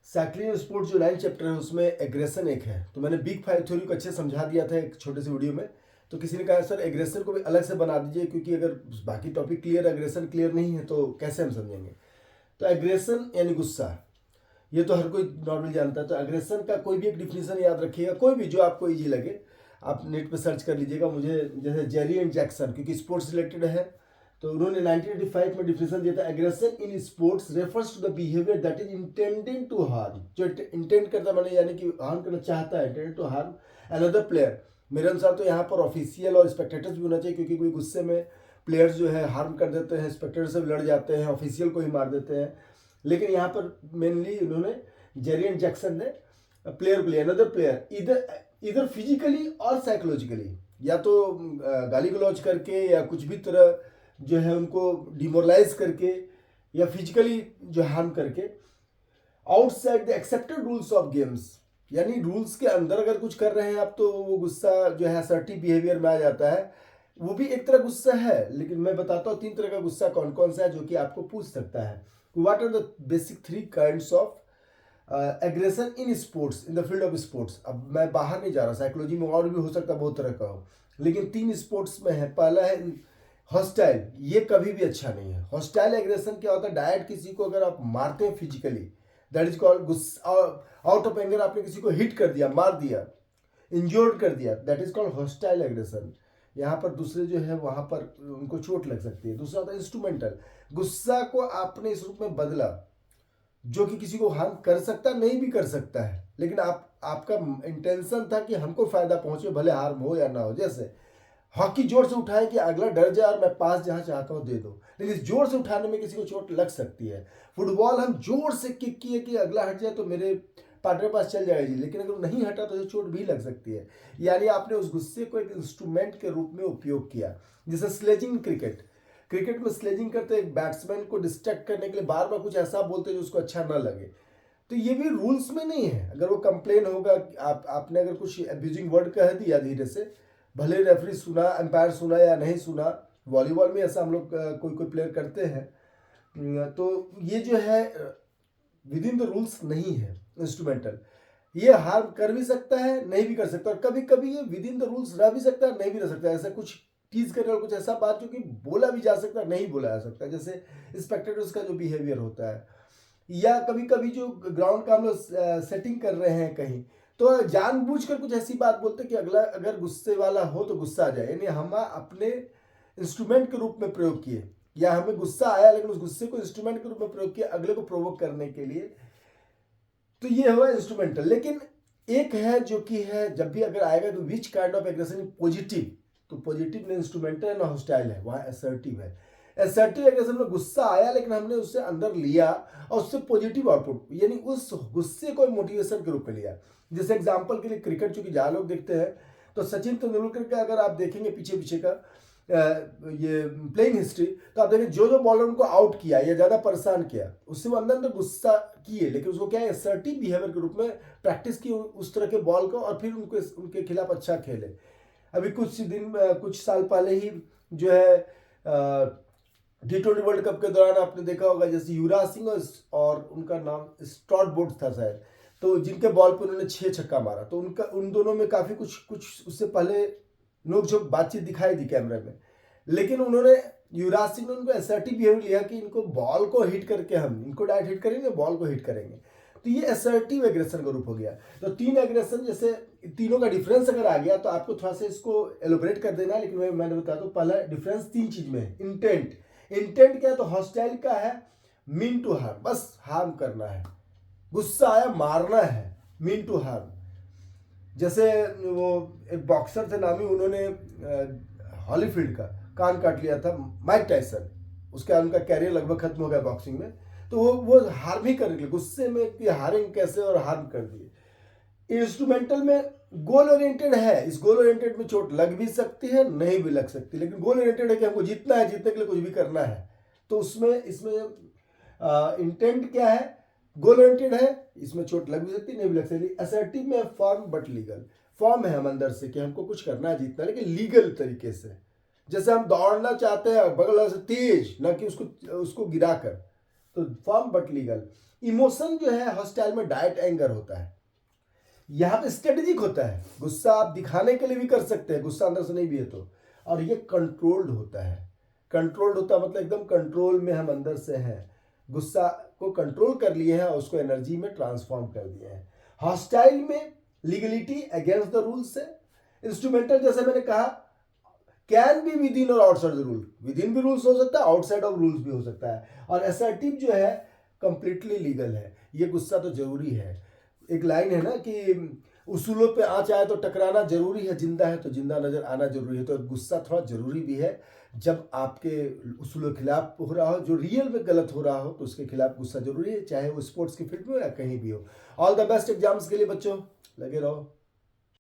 Cycling sports जो 9 chapter है उसमें एग्रेशन एक है। तो मैंने बिग फाइव थ्योरी को अच्छे से समझा दिया था एक छोटे से वीडियो में। तो किसी ने कहा सर एग्रेशन को भी अलग से बना दीजिए, क्योंकि अगर बाकी टॉपिक क्लियर एग्रेशन क्लियर नहीं है तो कैसे हम समझेंगे। तो एग्रेशन यानी गुस्सा, ये तो हर कोई नॉर्मली जानता है। तो एग्रेशन का कोई भी एक डिफिनेशन याद रखिएगा, कोई भी जो आपको ईजी लगे। आप नेट पे सर्च कर लीजिएगा। मुझे जैसे जेरी एंड जैक्सन, क्योंकि स्पोर्ट्स रिलेटेड है, तो उन्होंने 1985 में डिफिनेशन दिया था, aggression in sports refers to the behaviour that is intended to harm. जो इंटेंड करता माने यानी कि हार्म करना चाहता है, intended to harm another player. मेरे अनुसार तो यहाँ पर ऑफिशियल और स्पेक्टेटर्स भी होना चाहिए, क्योंकि कोई गुस्से में प्लेयर्स जो है हार्म कर देते हैं, स्पेक्टेटर से लड़ जाते हैं, ऑफिशियल को ही मार देते हैं। लेकिन यहाँ पर मेनली उन्होंने जेरी एंड जैक्सन ने प्लेयर अनदर प्लेयर इधर फिजिकली और साइकोलॉजिकली, या तो गाली गलौज करके या कुछ भी तरह जो है उनको डिमोरलाइज करके या फिजिकली जो हार्म करके, outside the accepted rules of games, यानी रूल्स के अंदर अगर कुछ कर रहे हैं आप, तो वो गुस्सा जो है असर्टिव बिहेवियर में आ जाता है। वो भी एक तरह गुस्सा है, लेकिन मैं बताता हूँ 3 तरह का गुस्सा कौन कौन सा है, जो कि आपको पूछ सकता है। What are the basic 3 kinds of aggression in sports, in the field of sports. अब मैं बाहर नहीं जा रहा, साइकोलॉजी में और भी हो सकता है बहुत तरह का हो, लेकिन 3 स्पोर्ट्स में है। पहला है हॉस्टाइल, ये कभी भी अच्छा नहीं है। हॉस्टाइल एग्रेशन क्या होता है, डायरेक्ट किसी को अगर आप मारते हैं फिजिकली, दैट इज कॉल्ड गुस्सा। आउट ऑफ एंगर आपने किसी को हिट कर दिया, मार दिया, इंजोर्ड कर दिया, that is called hostile aggression. यहाँ पर दूसरे जो है वहां पर उनको चोट लग सकती है। दूसरा होता है इंस्ट्रूमेंटल, गुस्सा को आपने इस रूप में बदला जो कि किसी को हार्म कर सकता नहीं भी कर सकता है, लेकिन आपका इंटेंशन था कि हमको फायदा पहुंचे, भले हार्म हो या ना हो। जैसे हॉकी जोर से उठाए कि अगला डर जाए और मैं पास जहां चाहता हूं दे दो, लेकिन जोर से उठाने में किसी को चोट लग सकती है। फुटबॉल हम जोर से किक किए कि अगला हट जाए तो मेरे पार्टनर पास चल जाएगी, लेकिन अगर नहीं हटा तो उसे चोट भी लग सकती है। यानी आपने उस गुस्से को एक इंस्ट्रूमेंट के रूप में उपयोग किया। जैसे स्लेजिंग क्रिकेट में स्लेजिंग करते एक बैट्समैन को डिस्ट्रैक्ट करने के लिए बार बार कुछ ऐसा बोलते जो उसको अच्छा ना लगे। तो ये भी रूल्स में नहीं है। अगर वो कंप्लेन होगा, आपने अगर कुछ अब्यूजिंग वर्ड कह दिया धीरे से, भले रेफरी सुना, अंपायर सुना या नहीं सुना, वॉलीबॉल में ऐसा हम लोग कोई कोई प्लेयर करते हैं, तो ये जो है विद इन द रूल्स नहीं है। इंस्ट्रूमेंटल ये हार्म कर भी सकता है, नहीं भी कर सकता, और कभी कभी ये विद इन द रूल्स रह भी सकता है, नहीं भी रह सकता। ऐसा कुछ टीज करने और कुछ ऐसा बात जो कि बोला भी जा सकता है, नहीं बोला जा सकता, जैसे स्पेक्टेटर्स का जो बिहेवियर होता है। या कभी कभी जो ग्राउंड का हम लोग सेटिंग कर रहे हैं कहीं, तो जानबूझकर कुछ ऐसी बात बोलते कि अगला अगर गुस्से वाला हो तो गुस्सा आ जाए, यानी हम अपने इंस्ट्रूमेंट के रूप में प्रयोग किए, या हमें गुस्सा आया लेकिन उस गुस्से को इंस्ट्रूमेंट के रूप में प्रयोग किया अगले को प्रोवोक करने के लिए। तो ये हुआ इंस्ट्रूमेंटल। लेकिन एक है जो कि है, जब भी अगर आएगा तो which kind of aggression positive, तो पॉजिटिव ना इंस्ट्रूमेंटल है ना हॉस्टाइल है, वहां असर्टिव है। असर्टिव एग्रेशन में गुस्सा आया लेकिन हमने उससे अंदर लिया और उससे पॉजिटिव आउटपुट, यानी उस गुस्से को मोटिवेशन के रूप में लिया। जैसे एग्जांपल के लिए क्रिकेट चूंकि जहां लोग देखते हैं, तो सचिन तेंदुलकर का अगर आप देखेंगे पीछे पीछे का ये प्लेइंग हिस्ट्री, तो आप देखें जो जो बॉलर उनको आउट किया या ज्यादा परेशान किया, उससे वो अंदर अंदर गुस्सा किए, लेकिन उसको क्या है असर्टिव बिहेवियर के रूप में प्रैक्टिस की उस तरह के बॉल को, और फिर उनके खिलाफ अच्छा खेले। अभी कुछ साल पहले ही जो है T20 वर्ल्ड कप के दौरान आपने देखा होगा, जैसे युवराज सिंह और उनका नाम स्टॉट बोर्ड था शायद, तो जिनके बॉल पर उन्होंने 6 छक्का मारा, तो उन दोनों में काफी कुछ उससे पहले नोकझोंक बातचीत दिखाई दी कैमरे में। लेकिन उन्होंने युवराज सिंह ने उनको असर्टिव बिहेवियर लिया कि इनको बॉल को हिट करके, हम इनको डायरेक्ट हिट करेंगे, बॉल को हिट करेंगे। तो ये असर्टिव एग्रेशन का रूप हो गया। तो 3 एग्रेशन, जैसे तीनों का डिफरेंस अगर आ गया तो आपको थोड़ा सा इसको एलोबरेट कर देना है, लेकिन मैंने बता दूं पहला डिफरेंस 3 चीज में है। इंटेंट क्या है, तो हॉस्टाइल का है मीन टू हार्म, बस हार्म करना है, गुस्सा आया मारना है, मीन टू हार्म। जैसे वो एक बॉक्सर थे नामी, उन्होंने हॉलीफील्ड का कान काट लिया था, माइक टाइसन, उसके बाद उनका कैरियर लगभग खत्म हो गया बॉक्सिंग में। तो वो हार्म ही करने के लिए गुस्से में कि हारेंगे कैसे, और हार्म कर दिए। इंस्ट्रूमेंटल में गोल ओरिएंटेड है, इस गोल ओरिएंटेड में चोट लग भी सकती है, नहीं भी लग सकती, लेकिन गोल ओरिएंटेड है कि हमको जीतना है, जीतने के लिए कुछ भी करना है। तो इसमें इंटेंट क्या है, गोल ओरिएंटेड है, इसमें चोट लग भी सकती है, नहीं भी लग सकती। असर्टिव में फॉर्म बट लीगल, फॉर्म है हम अंदर से कि हमको कुछ करना है, जीतना, लेकिन लीगल तरीके से। जैसे हम दौड़ना चाहते हैं बगल से तेज, ना कि उसको गिरा कर, तो फॉर्म बट लीगल। इमोशन जो है हॉस्टाइल में डायरेक्ट एंगर होता है, यहाँ पे स्ट्रेटेजिक होता है। गुस्सा आप दिखाने के लिए भी कर सकते हैं, गुस्सा अंदर से नहीं भी है तो। और ये कंट्रोल्ड होता है। कंट्रोल्ड होता है मतलब एकदम कंट्रोल में हम अंदर से हैं, गुस्सा को कंट्रोल कर लिए हैं और उसको एनर्जी में ट्रांसफॉर्म कर दिए हैं। हॉस्टाइल में लीगलिटी अगेंस्ट द रूल्स है। इंस्ट्रूमेंटल जैसे मैंने कहा कैन बी विद इन और outside the rule, with in भी रूल्स हो सकता है, आउटसाइड ऑफ रूल्स भी हो सकता है। और असर्टिव जो है कंप्लीटली लीगल है। ये गुस्सा तो जरूरी है। एक लाइन है ना कि उसूलों पे आँच आए तो टकराना जरूरी है, जिंदा है तो जिंदा नजर आना जरूरी है। तो गुस्सा थोड़ा जरूरी भी है। जब आपके उसूलों के खिलाफ हो रहा हो, जो रियल में गलत हो रहा हो, तो उसके खिलाफ गुस्सा जरूरी है, चाहे वो स्पोर्ट्स की फील्ड में या कहीं भी हो। ऑल द बेस्ट एग्जाम्स के लिए बच्चों, लगे रहो।